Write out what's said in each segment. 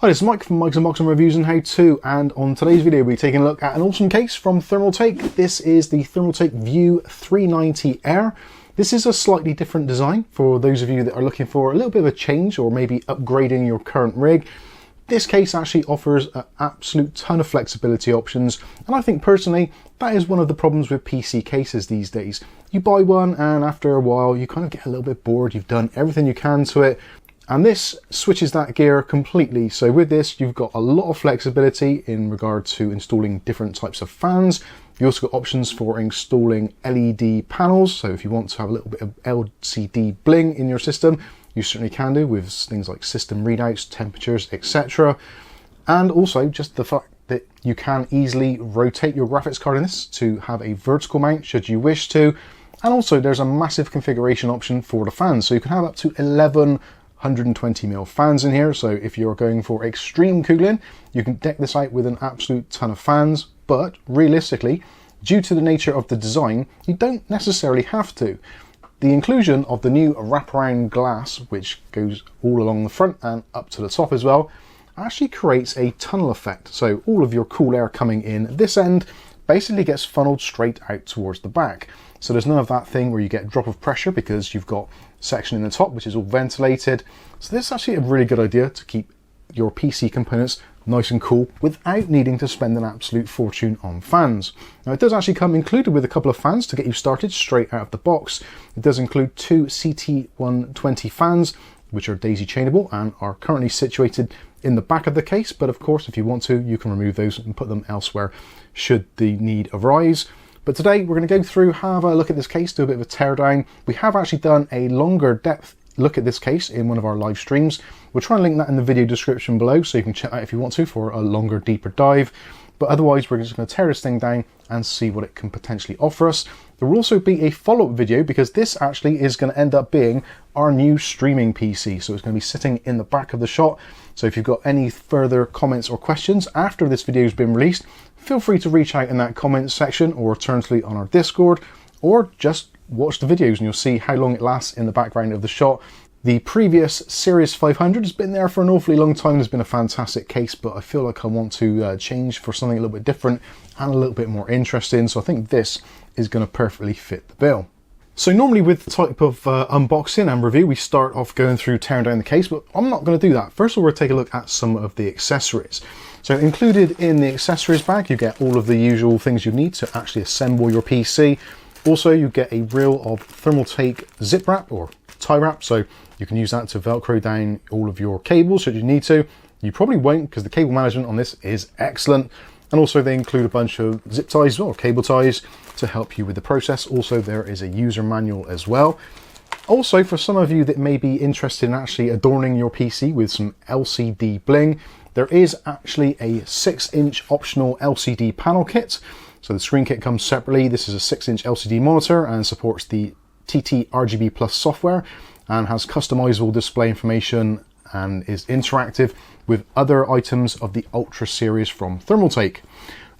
Hi, this is Mike from Mike's Unboxing Reviews and How To, and on today's video we'll be taking a look at an awesome case from Thermaltake. This is the Thermaltake V390 Air. This is a slightly different design for those of you that are looking for a little bit of a change or maybe upgrading your current rig. This case actually offers an absolute ton of flexibility options, and I think personally that is one of the problems with PC cases these days. You buy one and after a while you kind of get a little bit bored, you've done everything you can to it. And this switches that gear completely. So with this, you've got a lot of flexibility in regard to installing different types of fans. You also got options for installing LED panels. So if you want to have a little bit of LCD bling in your system, you certainly can do with things like system readouts, temperatures, etc. And also just the fact that you can easily rotate your graphics card in this to have a vertical mount should you wish to. And also there's a massive configuration option for the fans. So you can have up to 11 120mm fans in here, so if you're going for extreme cooling you can deck this out with an absolute ton of fans, but realistically due to the nature of the design you don't necessarily have to. The inclusion of the new wraparound glass, which goes all along the front and up to the top as well, actually creates a tunnel effect, so all of your cool air coming in this end basically gets funneled straight out towards the back. So there's none of that thing where you get drop of pressure because you've got section in the top which is all ventilated. So this is actually a really good idea to keep your PC components nice and cool without needing to spend an absolute fortune on fans. Now it does actually come included with a couple of fans to get you started straight out of the box. It does include two CT120 fans which are daisy chainable and are currently situated in the back of the case, but of course if you want to you can remove those and put them elsewhere should the need arise. But today we're going to go through, have a look at this case, do a bit of a teardown. We have actually done a longer depth look at this case in one of our live streams. We'll try and link that in the video description below so you can check that if you want to for a longer, deeper dive. But otherwise we're just going to tear this thing down and see what it can potentially offer us. There will also be a follow-up video because this actually is going to end up being our new streaming PC. So it's going to be sitting in the back of the shot. So if you've got any further comments or questions after this video has been released, feel free to reach out in that comments section or alternatively on our Discord, or just watch the videos and you'll see how long it lasts in the background of the shot. The previous Series 500 has been there for an awfully long time. It's been a fantastic case, but I feel like I want to change for something a little bit different and a little bit more interesting. So I think this is going to perfectly fit the bill. So normally with the type of unboxing and review, we start off going through tearing down the case, but I'm not going to do that. First of all, we'll take a look at some of the accessories. So included in the accessories bag, you get all of the usual things you need to actually assemble your PC. Also, you get a reel of Thermaltake zip wrap or tie wrap, so you can use that to Velcro down all of your cables should you need to. You probably won't because the cable management on this is excellent. And also they include a bunch of zip ties as well, cable ties to help you with the process. Also there is a user manual as well. Also for some of you that may be interested in actually adorning your PC with some LCD bling, there is actually a 6-inch optional LCD panel kit. So the screen kit comes separately. This is a 6-inch LCD monitor and supports the TT RGB Plus software and has customizable display information and is interactive with other items of the Ultra series from Thermaltake.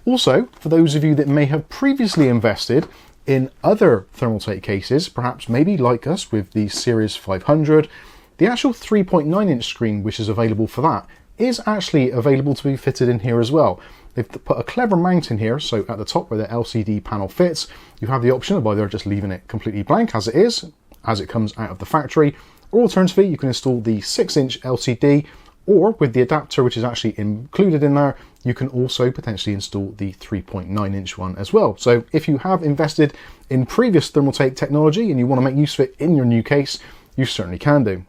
Also, for those of you that may have previously invested in other Thermaltake cases, perhaps maybe like us with the Series 500, the actual 3.9-inch screen which is available for that is actually available to be fitted in here as well. They've put a clever mount in here, so at the top where the LCD panel fits, you have the option of either just leaving it completely blank as it is, as it comes out of the factory, or alternatively you can install the 6-inch LCD, or with the adapter which is actually included in there, you can also potentially install the 3.9-inch one as well. So if you have invested in previous Thermaltake technology and you want to make use of it in your new case, you certainly can do.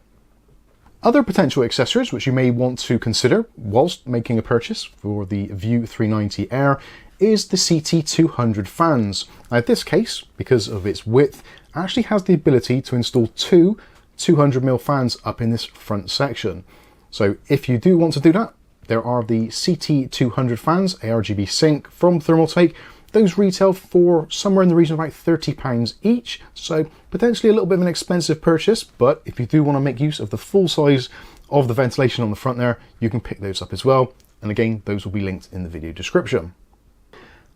Other potential accessories which you may want to consider whilst making a purchase for the V390 Air is the CT200 fans. Now this case, because of its width, actually has the ability to install two 200mm fans up in this front section. So if you do want to do that, there are the CT200 fans, ARGB sync from Thermaltake. Those retail for somewhere in the region of about £30 each, so potentially a little bit of an expensive purchase, but if you do want to make use of the full size of the ventilation on the front there, you can pick those up as well. And again, those will be linked in the video description.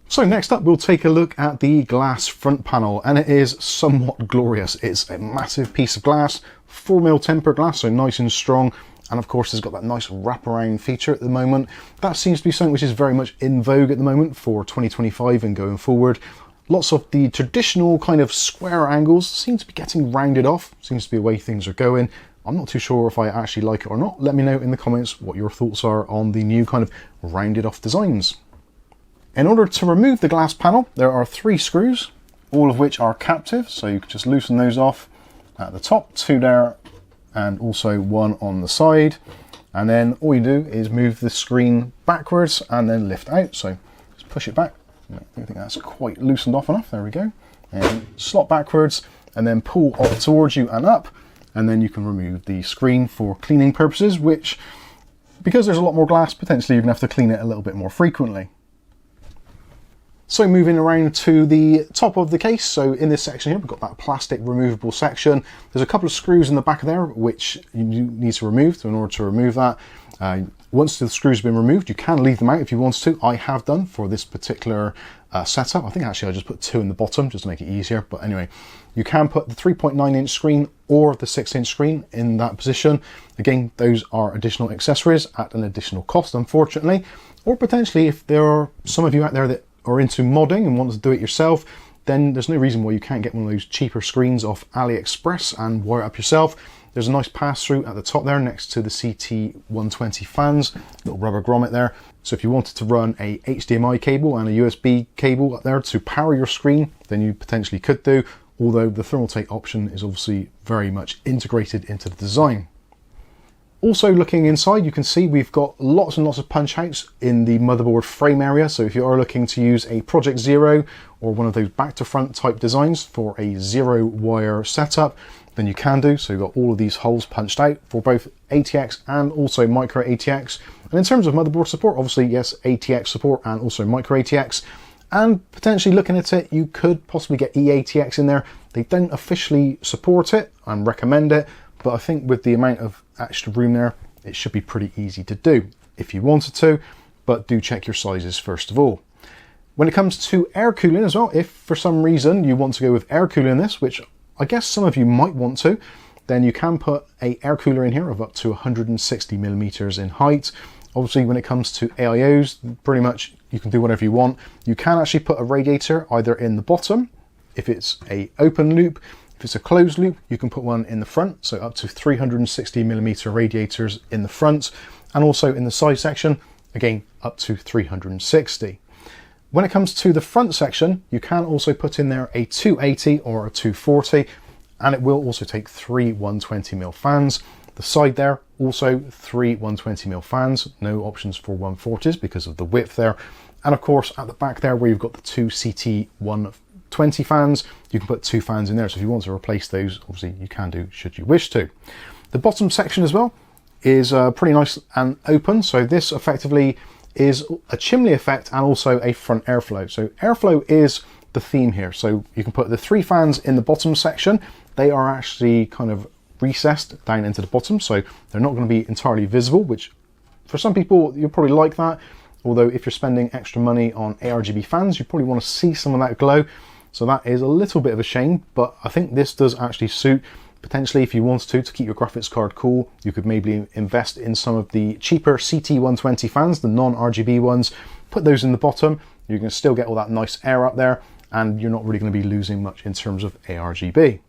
So next up, we'll take a look at the glass front panel, and it is somewhat glorious. It's a massive piece of glass, 4mm tempered glass, so nice and strong, And of course, it's got that nice wraparound feature at the moment. That seems to be something which is very much in vogue at the moment for 2025 and going forward. Lots of the traditional kind of square angles seem to be getting rounded off. Seems to be the way things are going. I'm not too sure if I actually like it or not. Let me know in the comments what your thoughts are on the new kind of rounded off designs. In order to remove the glass panel, there are 3 screws, all of which are captive. So you can just loosen those off at the top, 2 there, and also 1 on the side. And then all you do is move the screen backwards and then lift out. So just push it back. I don't think that's quite loosened off enough. There we go. And slot backwards and then pull up towards you and up. And then you can remove the screen for cleaning purposes, which, because there's a lot more glass, potentially you're going to have to clean it a little bit more frequently. So moving around to the top of the case, so in this section here, we've got that plastic removable section. There's a couple of screws in the back of there, which you need to remove. So in order to remove that, once the screws have been removed, you can leave them out if you want to. I have done for this particular setup. I think actually I just put 2 in the bottom just to make it easier. But anyway, you can put the 3.9-inch screen or the 6-inch screen in that position. Again, those are additional accessories at an additional cost, unfortunately. Or potentially, if there are some of you out there that are into modding and want to do it yourself, then there's no reason why you can't get one of those cheaper screens off AliExpress and wire it up yourself. There's a nice pass-through at the top there next to the CT120 fans, little rubber grommet there. So if you wanted to run a HDMI cable and a USB cable up there to power your screen, then you potentially could do, although the Thermaltake option is obviously very much integrated into the design. Also looking inside, you can see we've got lots and lots of punch outs in the motherboard frame area. So if you are looking to use a Project Zero or one of those back to front type designs for a 0-wire setup, then you can do. So you've got all of these holes punched out for both ATX and also micro ATX. And in terms of motherboard support, obviously, yes, ATX support and also micro ATX. And potentially looking at it, you could possibly get eATX in there. They don't officially support it and recommend it, but I think with the amount of extra room there, it should be pretty easy to do if you wanted to, but do check your sizes first of all. When it comes to air cooling as well, if for some reason you want to go with air cooling in this, which I guess some of you might want to, then you can put an air cooler in here of up to 160 millimeters in height. Obviously, when it comes to AIOs, pretty much you can do whatever you want. You can actually put a radiator either in the bottom, if it's an open loop. If it's a closed loop, you can put one in the front, so up to 360 millimeter radiators in the front, and also in the side section, again, up to 360. When it comes to the front section, you can also put in there a 280 or a 240, and it will also take 3 120mm fans. The side there, also 3 120mm fans, no options for 140s because of the width there. And of course, at the back there where you've got the 2 CT120 fans, you can put 2 fans in there. So if you want to replace those, obviously you can do should you wish to. The bottom section as well is pretty nice and open. So this effectively is a chimney effect and also a front airflow. So airflow is the theme here. So you can put the 3 fans in the bottom section. They are actually kind of recessed down into the bottom, so they're not going to be entirely visible, which for some people you'll probably like that. Although if you're spending extra money on ARGB fans, you probably want to see some of that glow. So that is a little bit of a shame, but I think this does actually suit. Potentially, if you wanted to keep your graphics card cool, you could maybe invest in some of the cheaper CT120 fans, the non-RGB ones, put those in the bottom. You can still get all that nice air up there, and you're not really going to be losing much in terms of ARGB.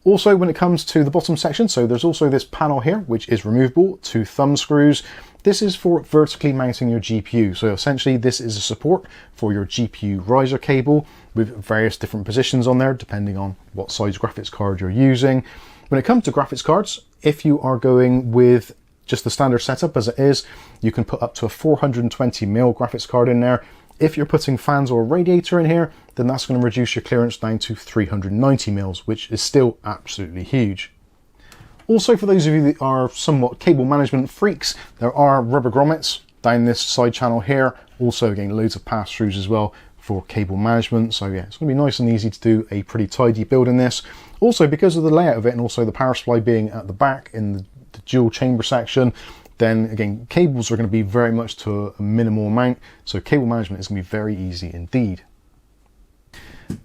Also, when it comes to the bottom section, so there's also this panel here, which is removable, 2 thumb screws. This is for vertically mounting your GPU. So essentially this is a support for your GPU riser cable with various different positions on there, depending on what size graphics card you're using. When it comes to graphics cards, if you are going with just the standard setup as it is, you can put up to a 420mm graphics card in there. If you're putting fans or a radiator in here, then that's going to reduce your clearance down to 390mm, which is still absolutely huge. Also, for those of you that are somewhat cable management freaks, there are rubber grommets down this side channel here. Also, again, loads of pass-throughs as well for cable management. So yeah, it's going to be nice and easy to do a pretty tidy build in this. Also, because of the layout of it and also the power supply being at the back in the dual chamber section, then again, cables are going to be very much to a minimal amount. So cable management is going to be very easy indeed.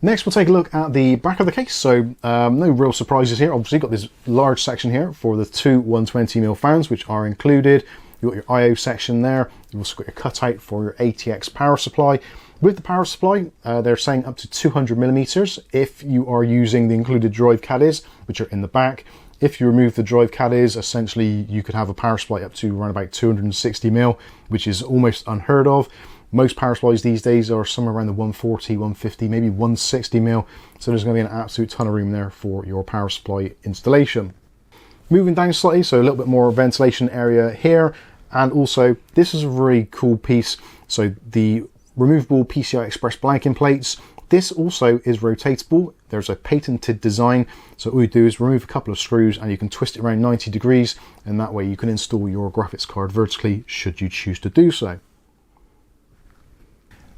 Next, we'll take a look at the back of the case. So no real surprises here. Obviously, got this large section here for the two 120mm fans, which are included. You've got your I/O section there. You've also got your cutout for your ATX power supply. With the power supply, they're saying up to 200mm if you are using the included drive caddies, which are in the back. If you remove the drive caddies, essentially you could have a power supply up to around about 260mm, which is almost unheard of. Most power supplies these days are somewhere around the 140, 150, maybe 160mm. So there's going to be an absolute ton of room there for your power supply installation. Moving down slightly, so a little bit more ventilation area here. And also, this is a really cool piece. So the removable PCI Express blanking plates. This also is rotatable. There's a patented design. So all you do is remove a couple of screws and you can twist it around 90 degrees. And that way you can install your graphics card vertically should you choose to do so.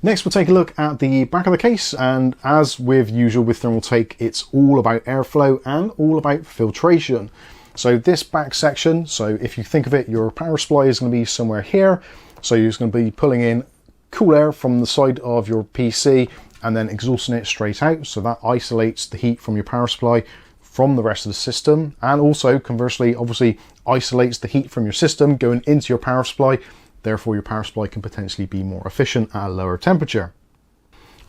Next, we'll take a look at the back of the case, and as with usual with Thermaltake, it's all about airflow and all about filtration. So this back section, so if you think of it, your power supply is going to be somewhere here. So you're just going to be pulling in cool air from the side of your PC and then exhausting it straight out. So that isolates the heat from your power supply from the rest of the system, and also conversely, obviously isolates the heat from your system going into your power supply. Therefore, your power supply can potentially be more efficient at a lower temperature.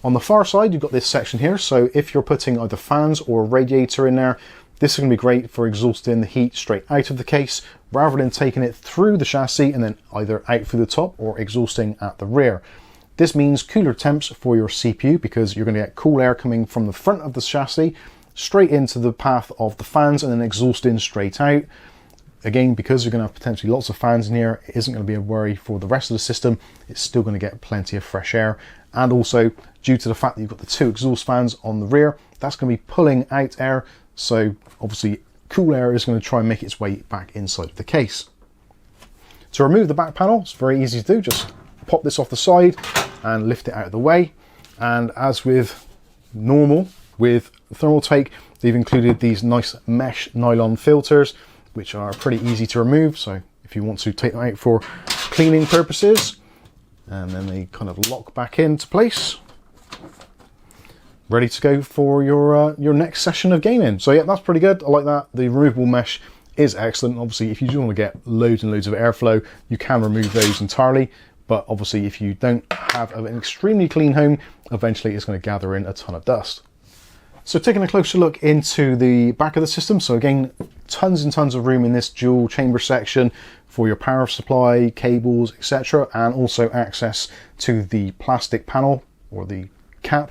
On the far side, you've got this section here. So if you're putting either fans or a radiator in there, this is going to be great for exhausting the heat straight out of the case, rather than taking it through the chassis and then either out through the top or exhausting at the rear. This means cooler temps for your CPU because you're going to get cool air coming from the front of the chassis straight into the path of the fans and then exhausting straight out. Again, because you're going to have potentially lots of fans in here, it isn't going to be a worry for the rest of the system. It's still going to get plenty of fresh air. And also, due to the fact that you've got the two exhaust fans on the rear, that's going to be pulling out air. So obviously, cool air is going to try and make its way back inside of the case. To remove the back panel, it's very easy to do. Just pop this off the side and lift it out of the way. And as with normal, with Thermaltake, they've included these nice mesh nylon filters, which are pretty easy to remove. So if you want to take them out for cleaning purposes, and then they kind of lock back into place, ready to go for your next session of gaming. So yeah, that's pretty good. I like that. The removable mesh is excellent. Obviously, if you do want to get loads and loads of airflow, you can remove those entirely. But obviously, if you don't have an extremely clean home, eventually it's going to gather in a ton of dust. So taking a closer look into the back of the system. So again, tons and tons of room in this dual chamber section for your power supply, cables, etc. And also access to the plastic panel or the cap.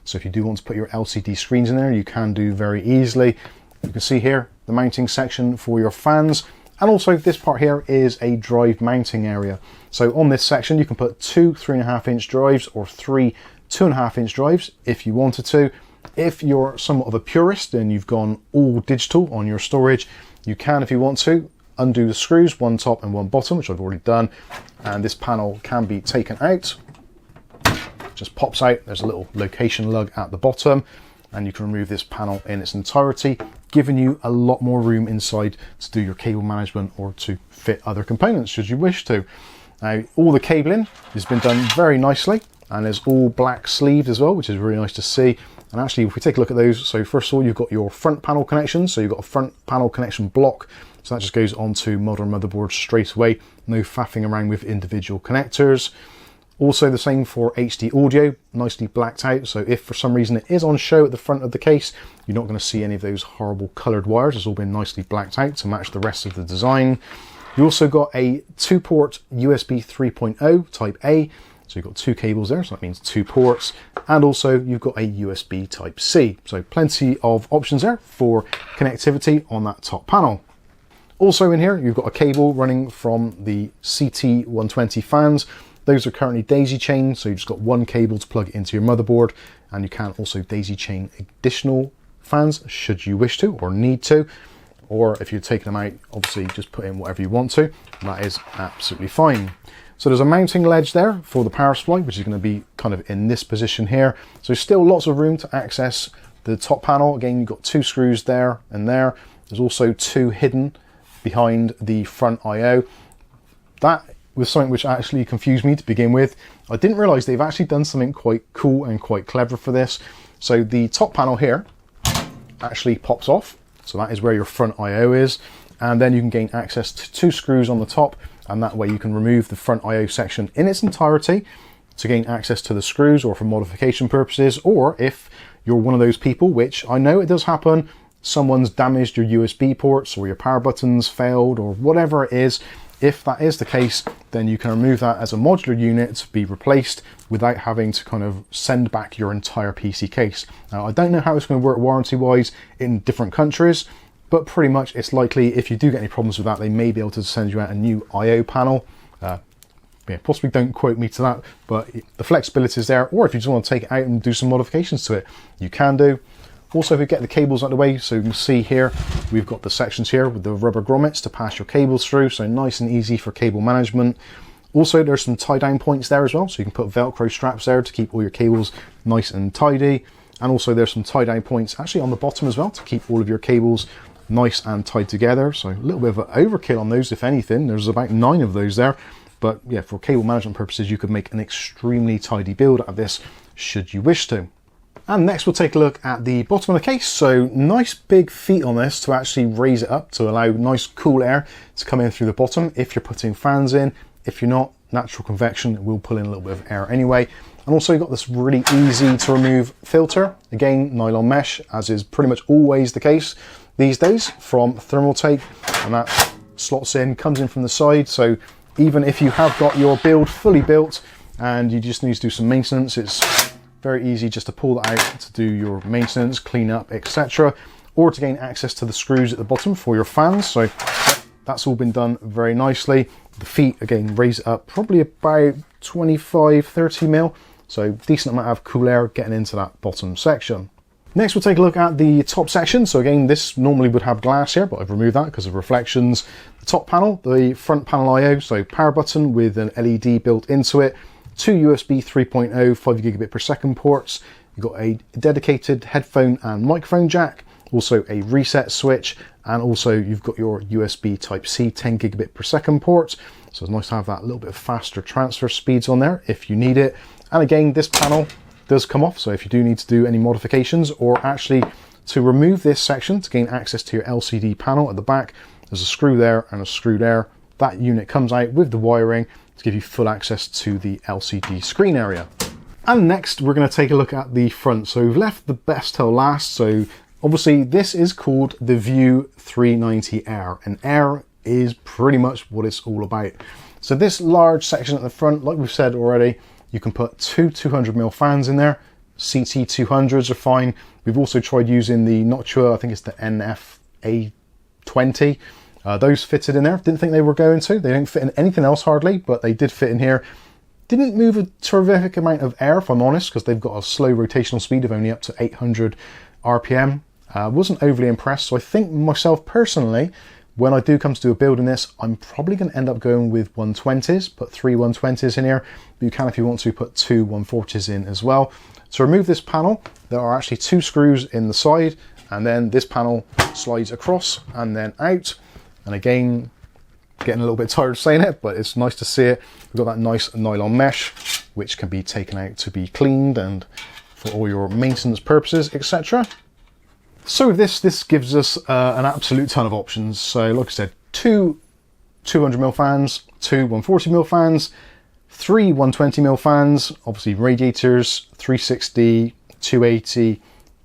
So if you do want to put your LCD screens in there, you can do very easily. You can see here the mounting section for your fans. And also this part here is a drive mounting area. So on this section, you can put two 3.5-inch drives or three 2.5-inch drives if you wanted to. If you're somewhat of a purist and you've gone all digital on your storage, you can, if you want to, undo the screws, one top and one bottom, which I've already done. And this panel can be taken out. Just pops out. There's a little location lug at the bottom, and you can remove this panel in its entirety, giving you a lot more room inside to do your cable management or to fit other components should you wish to. Now, all the cabling has been done very nicely, and there's all black sleeved as well, which is really nice to see. And actually, if we take a look at those, so first of all, you've got your front panel connections. So you've got a front panel connection block. So that just goes onto modern motherboard straight away. No faffing around with individual connectors. Also the same for HD audio, nicely blacked out. So if for some reason it is on show at the front of the case, you're not going to see any of those horrible colored wires. It's all been nicely blacked out to match the rest of the design. You also got a 2-port USB 3.0 Type A. So you've got two cables there, so that means 2 ports. And also you've got a USB Type C. So plenty of options there for connectivity on that top panel. Also in here, you've got a cable running from the CT120 fans. Those are currently daisy chained, so you've just got one cable to plug into your motherboard, and you can also daisy chain additional fans should you wish to or need to. Or if you're taking them out, obviously just put in whatever you want to, and that is absolutely fine. So there's a mounting ledge there for the power supply, which is going to be kind of in this position here. So still lots of room to access the top panel. Again, you've got 2 screws there and there. There's also 2 hidden behind the front I/O. That was something which actually confused me to begin with. I didn't realize they've actually done something quite cool and quite clever for this. So the top panel here actually pops off. So that is where your front I/O is. And then you can gain access to 2 screws on the top, and that way you can remove the front I/O section in its entirety to gain access to the screws, or for modification purposes, or if you're one of those people, which I know it does happen, someone's damaged your USB ports or your power buttons failed or whatever it is. If that is the case, then you can remove that as a modular unit to be replaced without having to kind of send back your entire PC case. Now, I don't know how it's going to work warranty wise in different countries, but pretty much it's likely if you do get any problems with that, they may be able to send you out a new I/O panel. Yeah, possibly don't quote me to that, but the flexibility is there. Or if you just want to take it out and do some modifications to it, you can do. Also, if you get the cables out of the way, so you can see here, we've got the sections here with the rubber grommets to pass your cables through, so nice and easy for cable management. Also, there's some tie down points there as well, so you can put Velcro straps there to keep all your cables nice and tidy. And also there's some tie down points actually on the bottom as well to keep all of your cables nice and tied together. So a little bit of an overkill on those, if anything. There's about 9 of those there. But yeah, for cable management purposes, you could make an extremely tidy build out of this, should you wish to. And next we'll take a look at the bottom of the case. So nice big feet on this to actually raise it up to allow nice cool air to come in through the bottom if you're putting fans in. If you're not, natural convection will pull in a little bit of air anyway. And also you've got this really easy to remove filter. Again, nylon mesh, as is pretty much always the case these days from Thermaltake. And that slots in, comes in from the side. So even if you have got your build fully built and you just need to do some maintenance, it's very easy just to pull that out to do your maintenance, clean up, etc. Or to gain access to the screws at the bottom for your fans. So that's all been done very nicely. The feet, again, raise it up probably about 25-30 mil. So decent amount of cool air getting into that bottom section. Next, we'll take a look at the top section. So again, this normally would have glass here, but I've removed that because of reflections. The top panel, the front panel I/O, so power button with an LED built into it, 2 USB 3.0 5 gigabit per second ports. You've got a dedicated headphone and microphone jack, also a reset switch, and also you've got your USB Type-C 10 gigabit per second port. So it's nice to have that little bit of faster transfer speeds on there if you need it. And again, this panel does come off, so if you do need to do any modifications, or actually to remove this section to gain access to your LCD panel at the back, there's a screw there and a screw there. That unit comes out with the wiring to give you full access to the LCD screen area. And next we're going to take a look at the front. So we've left the best till last. So obviously this is called the View 390 Air, and Air is pretty much what it's all about. So this large section at the front, like we've said already, you can put 2 200mm fans in there. CT 200s are fine. We've also tried using the Noctua, I think it's the NF-A20. Those fitted in there. Didn't think they were going to. They don't fit in anything else hardly, but they did fit in here. Didn't move a terrific amount of air, if I'm honest, because they've got a slow rotational speed of only up to 800 RPM. Wasn't overly impressed. So I think myself personally, when I do come to do a build in this, I'm probably going to end up going with 120s, put 3 120s in here. But you can, if you want to, put 2 140s in as well. To remove this panel, there are actually 2 screws in the side, and then this panel slides across and then out. And again, getting a little bit tired of saying it, but it's nice to see it. We've got that nice nylon mesh, which can be taken out to be cleaned and for all your maintenance purposes, etc. So with this gives us an absolute ton of options. So like I said, 2 200mm fans, 2 140mm fans, 3 120mm fans, obviously radiators, 360, 280,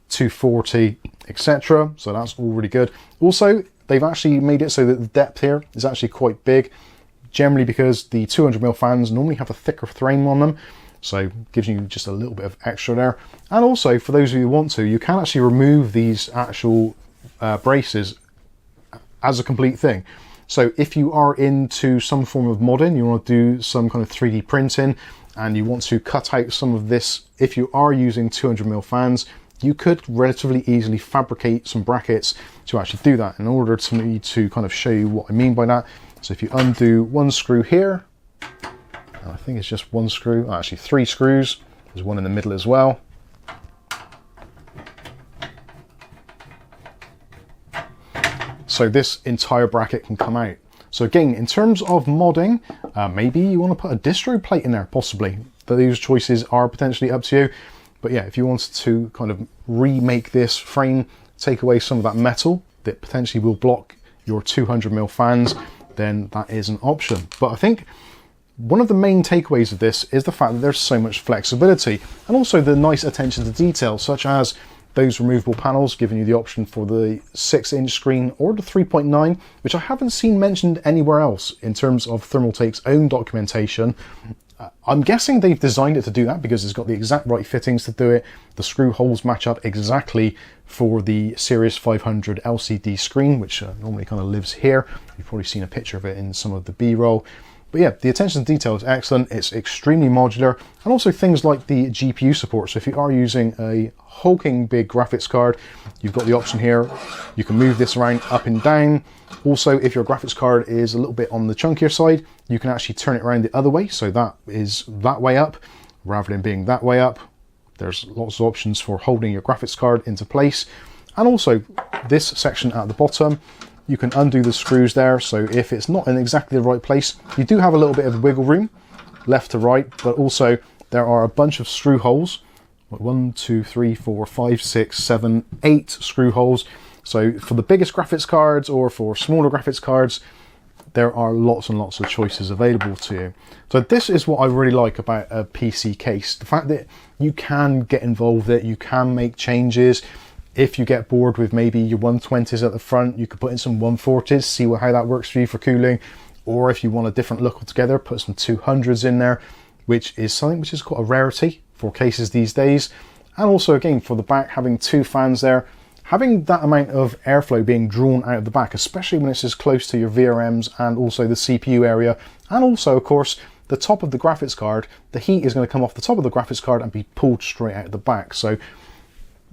240, etc. So that's all really good. Also, they've actually made it so that the depth here is actually quite big, generally because the 200mm fans normally have a thicker frame on them. So gives you just a little bit of extra there. And also, for those of you who want to, you can actually remove these actual braces as a complete thing. So if you are into some form of modding, you want to do some kind of 3D printing, and you want to cut out some of this, if you are using 200mm fans, you could relatively easily fabricate some brackets to actually do that. In order to me to kind of show you what I mean by that, so if you undo one screw here, I think it's just 1 screw, actually 3 screws, there's one in the middle as well. So this entire bracket can come out. So again, in terms of modding, maybe you want to put a distro plate in there, possibly. But those choices are potentially up to you. But yeah, if you wanted to kind of remake this frame, take away some of that metal that potentially will block your 200mm fans, then that is an option. But I think one of the main takeaways of this is the fact that there's so much flexibility, and also the nice attention to detail, such as those removable panels giving you the option for the 6-inch screen or the 3.9, which I haven't seen mentioned anywhere else in terms of Thermaltake's own documentation. I'm guessing they've designed it to do that because it's got the exact right fittings to do it. The screw holes match up exactly for the Series 500 LCD screen, which normally kind of lives here. You've probably seen a picture of it in some of the B-roll. But yeah, the attention to detail is excellent. It's extremely modular, and also things like the GPU support. So if you are using a hulking big graphics card, you've got the option here. You can move this around up and down. Also, if your graphics card is a little bit on the chunkier side, you can actually turn it around the other way. So that is that way up rather than being that way up. There's lots of options for holding your graphics card into place. And also this section at the bottom, you can undo the screws there. So if it's not in exactly the right place, you do have a little bit of wiggle room left to right, but also there are a bunch of screw holes. 1, 2, 3, 4, 5, 6, 7, 8 screw holes. So for the biggest graphics cards or for smaller graphics cards, there are lots and lots of choices available to you. So this is what I really like about a PC case. The fact that you can get involved with it, you can make changes. If you get bored with maybe your 120s at the front, you could put in some 140s, see how that works for you for cooling. Or if you want a different look altogether, put some 200s in there, which is something which is quite a rarity for cases these days. And also again, for the back, having 2 fans there, having that amount of airflow being drawn out of the back, especially when it's as close to your VRMs and also the CPU area, and also of course the top of the graphics card, the heat is going to come off the top of the graphics card and be pulled straight out of the back. So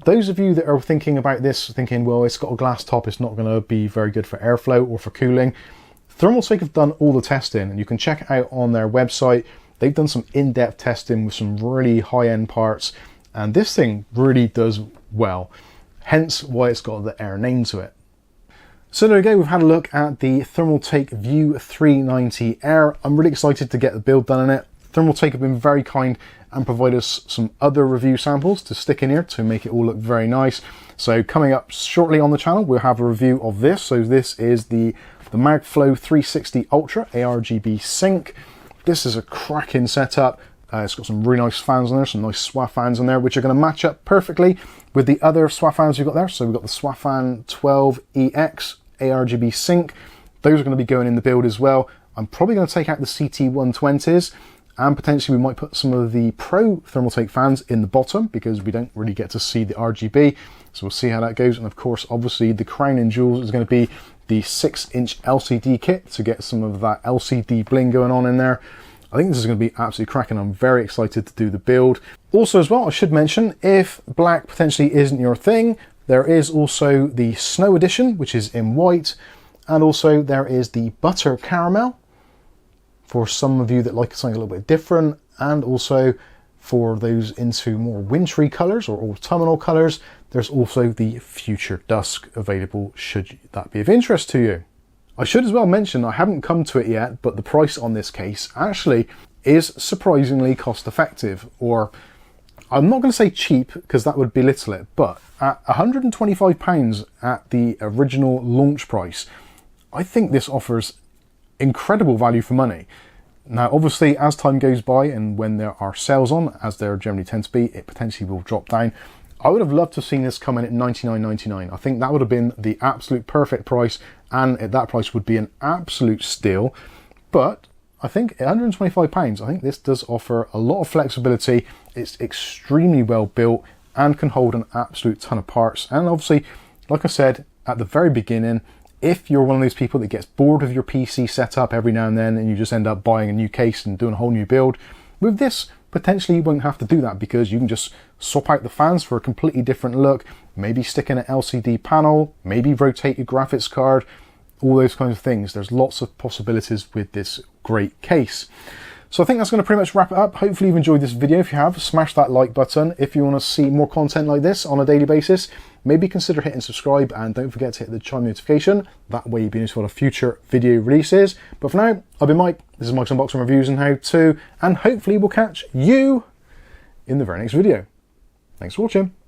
those of you that are thinking about this, thinking, well, it's got a glass top, it's not going to be very good for airflow or for cooling, Thermaltake have done all the testing, and you can check it out on their website. They've done some in-depth testing with some really high-end parts, and this thing really does well. Hence why it's got the Air name to it. So there we go, we've had a look at the Thermaltake V390 Air. I'm really excited to get the build done on it. Thermaltake have been very kind and provide us some other review samples to stick in here to make it all look very nice. So coming up shortly on the channel, we'll have a review of this. So this is the MagFlow 360 Ultra ARGB Sync. This is a cracking setup. It's got some really nice fans on there, some nice SWA fans on there, which are going to match up perfectly with the other SWA fans we've got there. So we've got the SWAFan 12EX ARGB Sync. Those are going to be going in the build as well. I'm probably going to take out the CT120s, and potentially we might put some of the Pro Thermaltake fans in the bottom because we don't really get to see the RGB. So we'll see how that goes. And of course, obviously the crown and jewels is going to be the 6-inch LCD kit to get some of that LCD bling going on in there. I think this is going to be absolutely cracking. I'm very excited to do the build. Also as well, I should mention, if black potentially isn't your thing, there is also the Snow Edition, which is in white. And also there is the Butter Caramel for some of you that like something a little bit different. And also for those into more wintry colors or autumnal colors, there's also the Future Dusk available should that be of interest to you. I should as well mention, I haven't come to it yet, but the price on this case actually is surprisingly cost effective, or I'm not going to say cheap because that would belittle it, but at £125 at the original launch price, I think this offers incredible value for money. Now obviously as time goes by and when there are sales on, as there generally tend to be, it potentially will drop down. I would have loved to have seen this come in at $99.99. I think that would have been the absolute perfect price, and at that price would be an absolute steal. But I think at £125, I think this does offer a lot of flexibility. It's extremely well built and can hold an absolute ton of parts. And obviously, like I said at the very beginning, if you're one of those people that gets bored with your PC setup every now and then and you just end up buying a new case and doing a whole new build, with this, potentially you won't have to do that because you can just swap out the fans for a completely different look, maybe stick in an LCD panel, maybe rotate your graphics card, all those kinds of things. There's lots of possibilities with this great case. So I think that's going to pretty much wrap it up. Hopefully you've enjoyed this video. If you have, smash that like button. If you want to see more content like this on a daily basis, maybe consider hitting subscribe, and don't forget to hit the chime notification. That way you'll be notified of future video releases. But for now, I've been Mike. This is Mike's Unboxing Reviews and How To, and hopefully we'll catch you in the very next video. Thanks for watching.